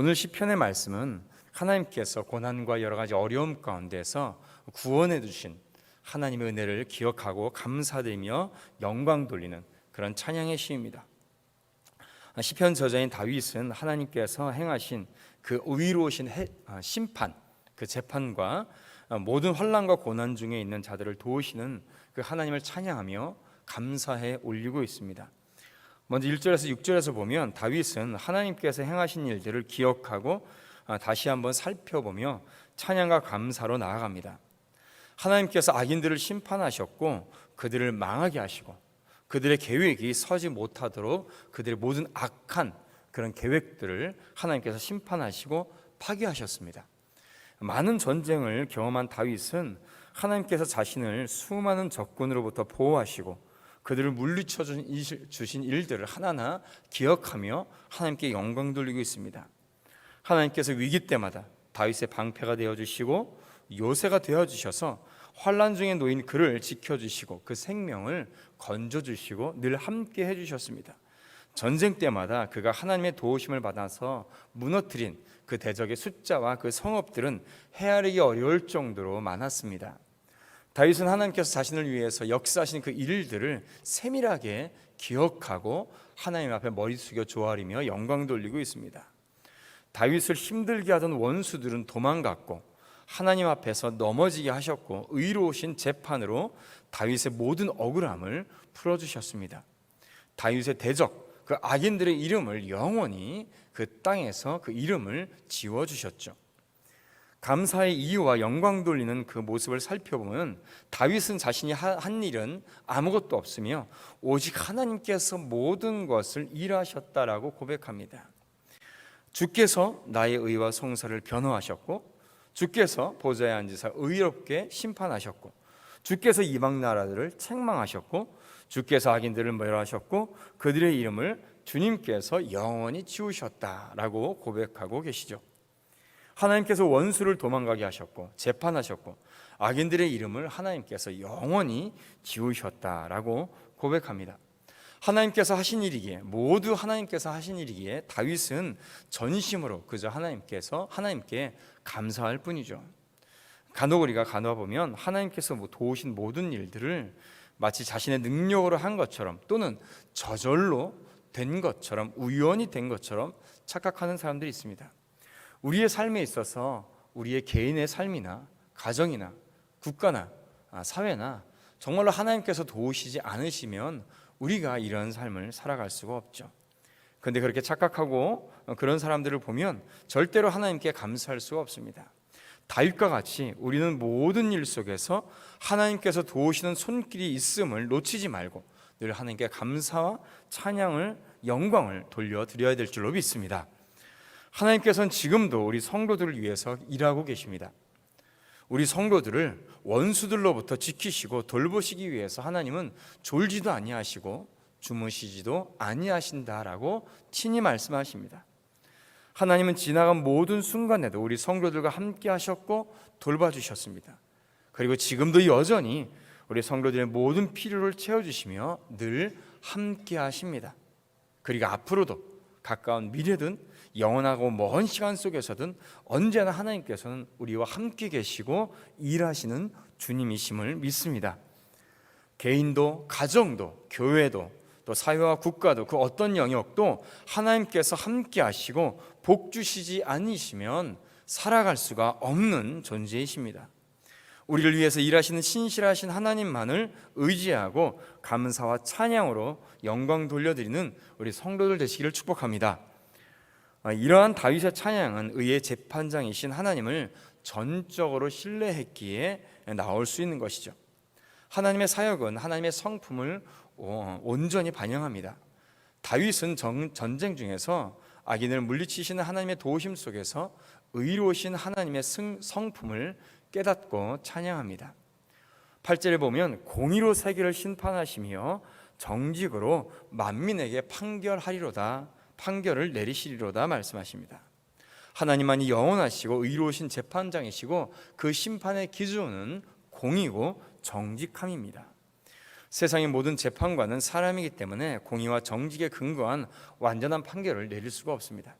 오늘 시편의 말씀은 하나님께서 고난과 여러 가지 어려움 가운데서 구원해 주신 하나님의 은혜를 기억하고 감사드리며 영광 돌리는 그런 찬양의 시입니다. 시편 저자인 다윗은 하나님께서 행하신 그 의로우신 심판, 그 재판과 모든 환난과 고난 중에 있는 자들을 도우시는 그 하나님을 찬양하며 감사해 올리고 있습니다. 먼저 1절에서 6절에서 보면 다윗은 하나님께서 행하신 일들을 기억하고 다시 한번 살펴보며 찬양과 감사로 나아갑니다. 하나님께서 악인들을 심판하셨고 그들을 망하게 하시고 그들의 계획이 서지 못하도록 그들의 모든 악한 그런 계획들을 하나님께서 심판하시고 파괴하셨습니다. 많은 전쟁을 경험한 다윗은 하나님께서 자신을 수많은 적군으로부터 보호하시고 그들을 물리쳐 주신 일들을 하나하나 기억하며 하나님께 영광 돌리고 있습니다. 하나님께서 위기 때마다 다윗의 방패가 되어주시고 요새가 되어주셔서 환난 중에 놓인 그를 지켜주시고 그 생명을 건져주시고 늘 함께 해주셨습니다. 전쟁 때마다 그가 하나님의 도우심을 받아서 무너뜨린 그 대적의 숫자와 그 성읍들은 헤아리기 어려울 정도로 많았습니다. 다윗은 하나님께서 자신을 위해서 역사하신 그 일들을 세밀하게 기억하고 하나님 앞에 머리 숙여 조아리며 영광 돌리고 있습니다. 다윗을 힘들게 하던 원수들은 도망갔고 하나님 앞에서 넘어지게 하셨고 의로우신 재판으로 다윗의 모든 억울함을 풀어주셨습니다. 다윗의 대적, 그 악인들의 이름을 영원히 그 땅에서 그 이름을 지워주셨죠. 감사의 이유와 영광 돌리는 그 모습을 살펴보면 다윗은 자신이 한 일은 아무것도 없으며 오직 하나님께서 모든 것을 일하셨다라고 고백합니다. 주께서 나의 의와 성사를 변호하셨고 주께서 보좌에 앉으사 의롭게 심판하셨고 주께서 이방 나라들을 책망하셨고 주께서 악인들을 멸하셨고 그들의 이름을 주님께서 영원히 지우셨다라고 고백하고 계시죠. 하나님께서 원수를 도망가게 하셨고 재판하셨고 악인들의 이름을 하나님께서 영원히 지우셨다라고 고백합니다. 하나님께서 하신 일이기에 모두 하나님께서 하신 일이기에 다윗은 전심으로 그저 하나님께 감사할 뿐이죠. 간혹 우리가 간화보면 하나님께서 도우신 모든 일들을 마치 자신의 능력으로 한 것처럼 또는 저절로 된 것처럼 우연히 된 것처럼 착각하는 사람들이 있습니다. 우리의 삶에 있어서 우리의 개인의 삶이나 가정이나 국가나 사회나 정말로 하나님께서 도우시지 않으시면 우리가 이런 삶을 살아갈 수가 없죠. 그런데 그렇게 착각하고 그런 사람들을 보면 절대로 하나님께 감사할 수가 없습니다. 다윗과 같이 우리는 모든 일 속에서 하나님께서 도우시는 손길이 있음을 놓치지 말고 늘 하나님께 감사와 찬양을 영광을 돌려드려야 될 줄로 믿습니다. 하나님께서는 지금도 우리 성도들을 위해서 일하고 계십니다. 우리 성도들을 원수들로부터 지키시고 돌보시기 위해서 하나님은 졸지도 아니하시고 주무시지도 아니하신다라고 친히 말씀하십니다. 하나님은 지나간 모든 순간에도 우리 성도들과 함께 하셨고 돌봐주셨습니다. 그리고 지금도 여전히 우리 성도들의 모든 필요를 채워주시며 늘 함께 하십니다. 그리고 앞으로도 가까운 미래든 영원하고 먼 시간 속에서든 언제나 하나님께서는 우리와 함께 계시고 일하시는 주님이심을 믿습니다. 개인도 가정도 교회도 또 사회와 국가도 그 어떤 영역도 하나님께서 함께 하시고 복 주시지 않으시면 살아갈 수가 없는 존재이십니다. 우리를 위해서 일하시는 신실하신 하나님만을 의지하고 감사와 찬양으로 영광 돌려드리는 우리 성도들 되시기를 축복합니다. 이러한 다윗의 찬양은 의의 재판장이신 하나님을 전적으로 신뢰했기에 나올 수 있는 것이죠. 하나님의 사역은 하나님의 성품을 온전히 반영합니다. 다윗은 전쟁 중에서 악인을 물리치시는 하나님의 도우심 속에서 의로우신 하나님의 성품을 깨닫고 찬양합니다. 8절에 보면 공의로 세계를 심판하시며 정직으로 만민에게 판결을 내리시리로다 말씀하십니다. 하나님만이 영원하시고 의로우신 재판장이시고 그 심판의 기준은 공의고 정직함입니다. 세상의 모든 재판관은 사람이기 때문에 공의와 정직에 근거한 완전한 판결을 내릴 수가 없습니다.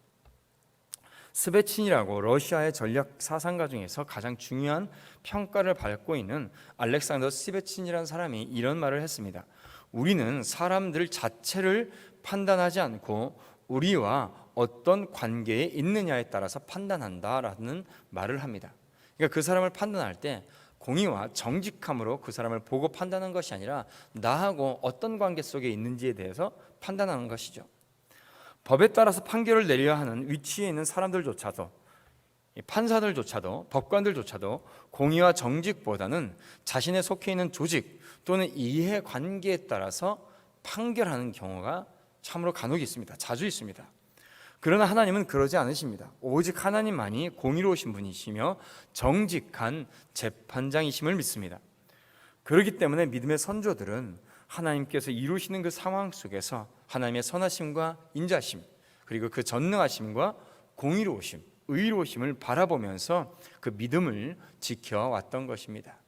스베친이라고 러시아의 전략 사상가 중에서 가장 중요한 평가를 받고 있는 알렉산더 스베친이라는 사람이 이런 말을 했습니다. 우리는 사람들 자체를 판단하지 않고 우리와 어떤 관계에 있느냐에 따라서 판단한다라는 말을 합니다. 그러니까 그 사람을 판단할 때 공의와 정직함으로 그 사람을 보고 판단하는 것이 아니라 나하고 어떤 관계 속에 있는지에 대해서 판단하는 것이죠. 법에 따라서 판결을 내려야 하는 위치에 있는 사람들조차도, 판사들조차도, 법관들조차도 공의와 정직보다는 자신의 속해 있는 조직 또는 이해관계에 따라서 판결하는 경우가 참으로 간혹 있습니다. 자주 있습니다. 그러나 하나님은 그러지 않으십니다. 오직 하나님만이 공의로우신 분이시며 정직한 재판장이심을 믿습니다. 그렇기 때문에 믿음의 선조들은 하나님께서 이루시는 그 상황 속에서 하나님의 선하심과 인자심, 그리고 그 전능하심과 공의로우심, 의로우심을 바라보면서 그 믿음을 지켜왔던 것입니다.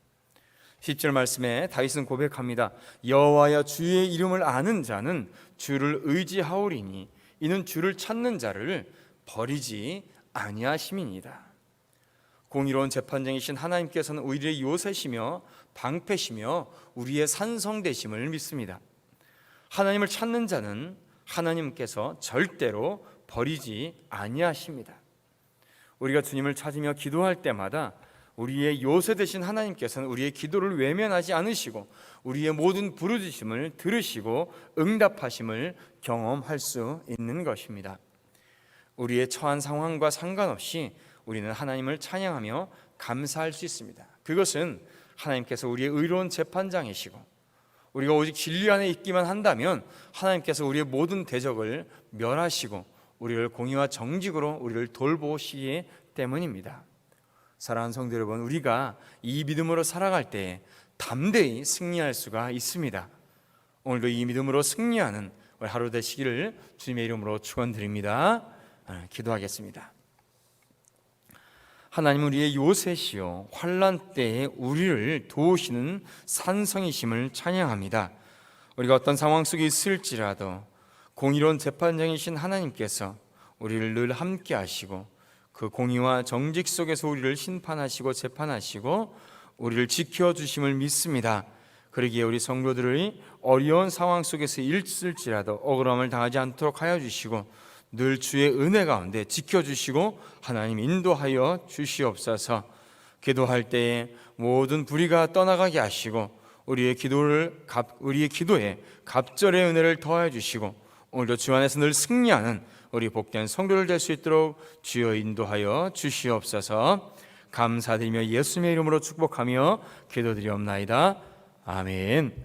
10절 말씀에 다윗은 고백합니다. 여호와여, 주의 이름을 아는 자는 주를 의지하오리니 이는 주를 찾는 자를 버리지 아니하심이니이다. 공의로운 재판장이신 하나님께서는 우리의 요새시며 방패시며 우리의 산성되심을 믿습니다. 하나님을 찾는 자는 하나님께서 절대로 버리지 아니하십니다. 우리가 주님을 찾으며 기도할 때마다 우리의 요새 되신 하나님께서는 우리의 기도를 외면하지 않으시고 우리의 모든 부르짖음을 들으시고 응답하심을 경험할 수 있는 것입니다. 우리의 처한 상황과 상관없이 우리는 하나님을 찬양하며 감사할 수 있습니다. 그것은 하나님께서 우리의 의로운 재판장이시고 우리가 오직 진리 안에 있기만 한다면 하나님께서 우리의 모든 대적을 멸하시고 우리를 공의와 정직으로 우리를 돌보시기 때문입니다. 사랑하는 성도 여러분, 우리가 이 믿음으로 살아갈 때에 담대히 승리할 수가 있습니다. 오늘도 이 믿음으로 승리하는 하루 되시기를 주님의 이름으로 축원드립니다. 기도하겠습니다. 하나님은 우리의 요새시요 환난 때에 우리를 도우시는 산성이심을 찬양합니다. 우리가 어떤 상황 속에 있을지라도 공의로운 재판장이신 하나님께서 우리를 늘 함께 하시고 그 공의와 정직 속에서 우리를 심판하시고 재판하시고 우리를 지켜주심을 믿습니다. 그러기에 우리 성도들의 어려운 상황 속에서 있을지라도 억울함을 당하지 않도록 하여 주시고 늘 주의 은혜 가운데 지켜주시고 하나님 인도하여 주시옵소서. 기도할 때에 모든 불의가 떠나가게 하시고 우리의 기도에 갑절의 은혜를 더하여 주시고 오늘도 주 안에서 늘 승리하는 우리 복된 성도들 될 수 있도록 주여 인도하여 주시옵소서. 감사드리며 예수님의 이름으로 축복하며 기도드리옵나이다. 아멘.